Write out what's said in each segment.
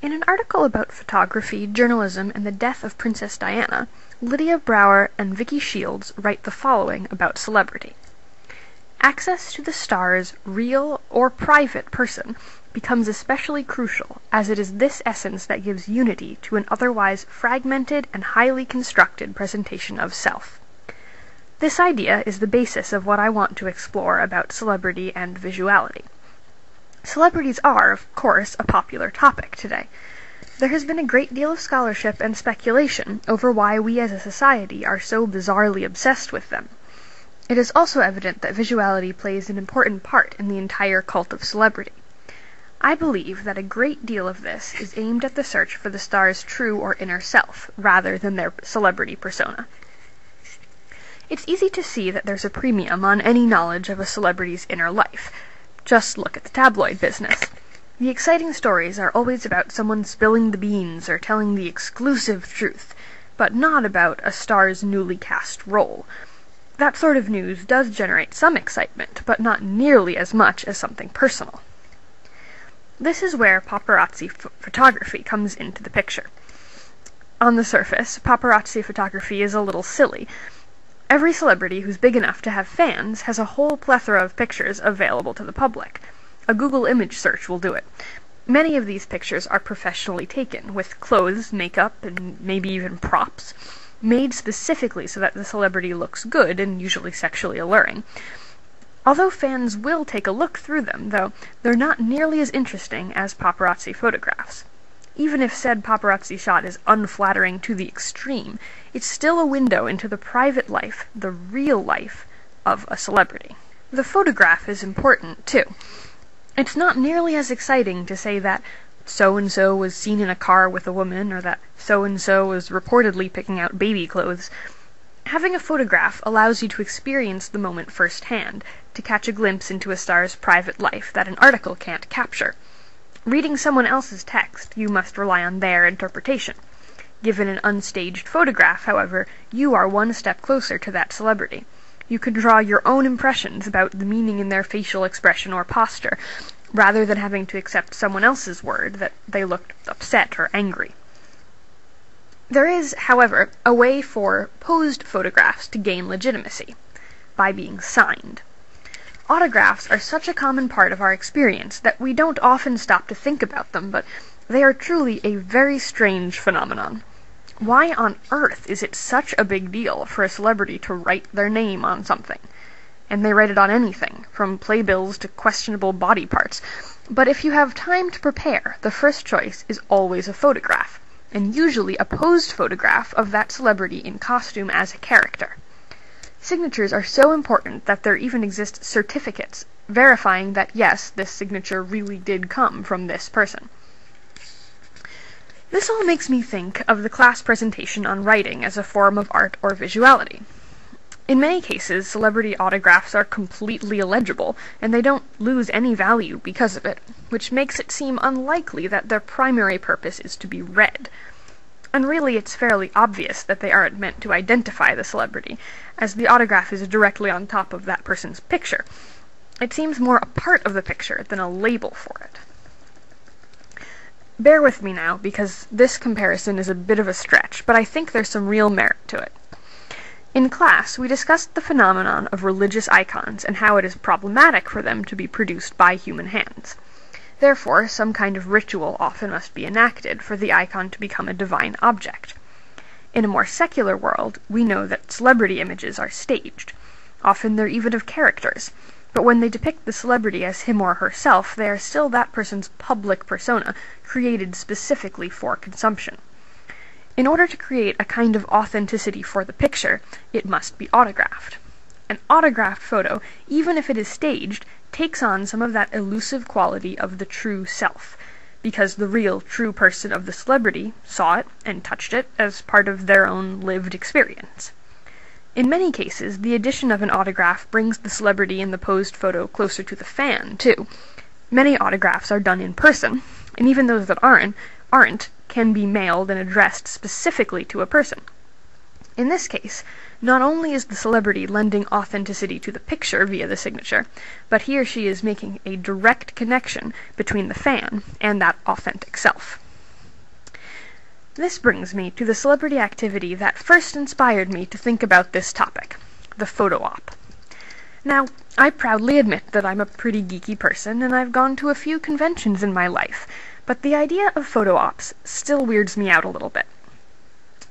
In an article about photography, journalism, and the death of Princess Diana, Lydia Brower and Vicky Shields write the following about celebrity. Access to the star's real or private person becomes especially crucial, as it is this essence that gives unity to an otherwise fragmented and highly constructed presentation of self. This idea is the basis of what I want to explore about celebrity and visuality. Celebrities are, of course, a popular topic today. There has been a great deal of scholarship and speculation over why we as a society are so bizarrely obsessed with them. It is also evident that visuality plays an important part in the entire cult of celebrity. I believe that a great deal of this is aimed at the search for the star's true or inner self, rather than their celebrity persona. It's easy to see that there's a premium on any knowledge of a celebrity's inner life. Just look at the tabloid business. The exciting stories are always about someone spilling the beans or telling the exclusive truth, but not about a star's newly cast role. That sort of news does generate some excitement, but not nearly as much as something personal. This is where paparazzi photography comes into the picture. On the surface, paparazzi photography is a little silly. Every celebrity who's big enough to have fans has a whole plethora of pictures available to the public. A Google image search will do it. Many of these pictures are professionally taken, with clothes, makeup, and maybe even props, made specifically so that the celebrity looks good and usually sexually alluring. Although fans will take a look through them, though, they're not nearly as interesting as paparazzi photographs. Even if said paparazzi shot is unflattering to the extreme, it's still a window into the private life, the real life, of a celebrity. The photograph is important, too. It's not nearly as exciting to say that so-and-so was seen in a car with a woman, or that so-and-so was reportedly picking out baby clothes. Having a photograph allows you to experience the moment firsthand, to catch a glimpse into a star's private life that an article can't capture. Reading someone else's text, you must rely on their interpretation. Given an unstaged photograph, however, you are one step closer to that celebrity. You can draw your own impressions about the meaning in their facial expression or posture, rather than having to accept someone else's word that they looked upset or angry. There is, however, a way for posed photographs to gain legitimacy, by being signed. Autographs are such a common part of our experience that we don't often stop to think about them, but they are truly a very strange phenomenon. Why on earth is it such a big deal for a celebrity to write their name on something? And they write it on anything, from playbills to questionable body parts. But if you have time to prepare, the first choice is always a photograph, and usually a posed photograph of that celebrity in costume as a character. Signatures are so important that there even exist certificates verifying that yes, this signature really did come from this person. This all makes me think of the class presentation on writing as a form of art or visuality. In many cases, celebrity autographs are completely illegible, and they don't lose any value because of it, which makes it seem unlikely that their primary purpose is to be read. And really it's fairly obvious that they aren't meant to identify the celebrity, as the autograph is directly on top of that person's picture. It seems more a part of the picture than a label for it. Bear with me now, because this comparison is a bit of a stretch, but I think there's some real merit to it. In class, we discussed the phenomenon of religious icons and how it is problematic for them to be produced by human hands. Therefore, some kind of ritual often must be enacted for the icon to become a divine object. In a more secular world, we know that celebrity images are staged. Often they're even of characters, but when they depict the celebrity as him or herself, they are still that person's public persona, created specifically for consumption. In order to create a kind of authenticity for the picture, it must be autographed. An autographed photo, even if it is staged, takes on some of that elusive quality of the true self, because the real, true person of the celebrity saw it and touched it as part of their own lived experience. In many cases, the addition of an autograph brings the celebrity in the posed photo closer to the fan, too. Many autographs are done in person, and even those that aren't can be mailed and addressed specifically to a person. In this case, not only is the celebrity lending authenticity to the picture via the signature, but he or she is making a direct connection between the fan and that authentic self. This brings me to the celebrity activity that first inspired me to think about this topic, the photo op. Now, I proudly admit that I'm a pretty geeky person and I've gone to a few conventions in my life, but the idea of photo ops still weirds me out a little bit.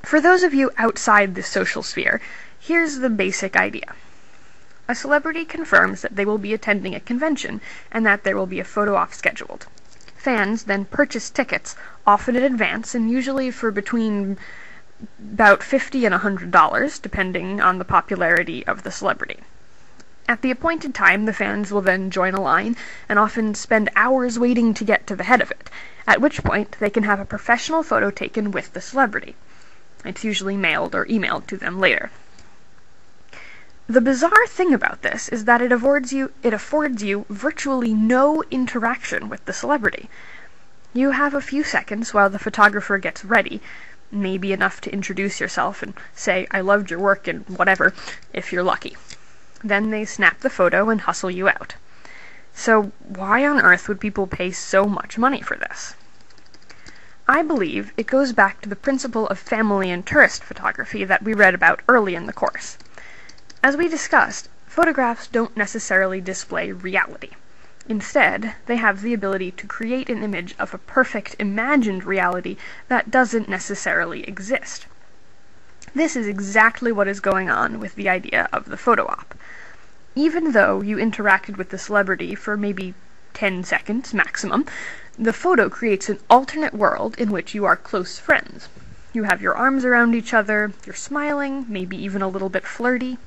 For those of you outside this social sphere, here's the basic idea. A celebrity confirms that they will be attending a convention and that there will be a photo op scheduled. Fans then purchase tickets, often in advance and usually for between about $50 and $100, depending on the popularity of the celebrity. At the appointed time, the fans will then join a line and often spend hours waiting to get to the head of it, at which point they can have a professional photo taken with the celebrity. It's usually mailed or emailed to them later. The bizarre thing about this is that it affords you virtually no interaction with the celebrity. You have a few seconds while the photographer gets ready, maybe enough to introduce yourself and say, "I loved your work," and whatever, if you're lucky. Then they snap the photo and hustle you out. So why on earth would people pay so much money for this? I believe it goes back to the principle of family and tourist photography that we read about early in the course. As we discussed, photographs don't necessarily display reality. Instead, they have the ability to create an image of a perfect imagined reality that doesn't necessarily exist. This is exactly what is going on with the idea of the photo op. Even though you interacted with the celebrity for maybe 10 seconds maximum, the photo creates an alternate world in which you are close friends. You have your arms around each other, you're smiling, maybe even a little bit flirty.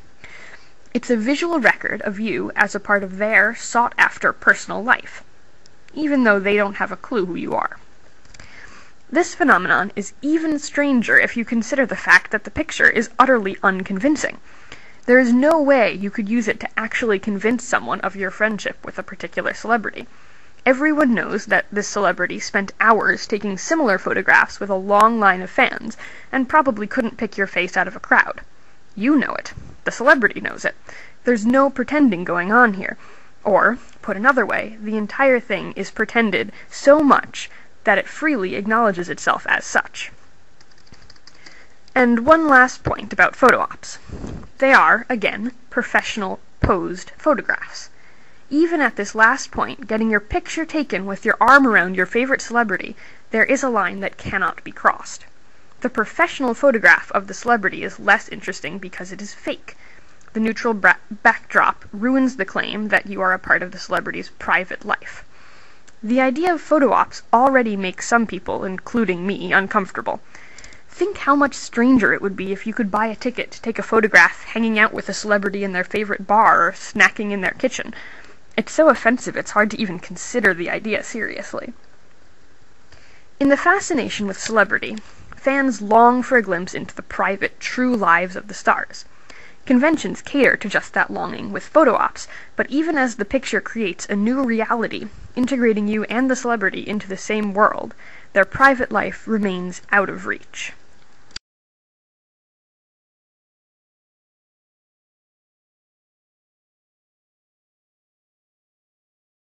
It's a visual record of you as a part of their sought-after personal life, even though they don't have a clue who you are. This phenomenon is even stranger if you consider the fact that the picture is utterly unconvincing. There is no way you could use it to actually convince someone of your friendship with a particular celebrity. Everyone knows that this celebrity spent hours taking similar photographs with a long line of fans, and probably couldn't pick your face out of a crowd. You know it. The celebrity knows it. There's no pretending going on here. Or, put another way, the entire thing is pretended so much that it freely acknowledges itself as such. And one last point about photo ops. They are, again, professional posed photographs. Even at this last point, getting your picture taken with your arm around your favorite celebrity, there is a line that cannot be crossed. The professional photograph of the celebrity is less interesting because it is fake. The neutral backdrop ruins the claim that you are a part of the celebrity's private life. The idea of photo ops already makes some people, including me, uncomfortable. Think how much stranger it would be if you could buy a ticket to take a photograph hanging out with a celebrity in their favorite bar or snacking in their kitchen. It's so offensive it's hard to even consider the idea seriously. In the fascination with celebrity, fans long for a glimpse into the private, true lives of the stars. Conventions cater to just that longing with photo ops, but even as the picture creates a new reality, integrating you and the celebrity into the same world, their private life remains out of reach.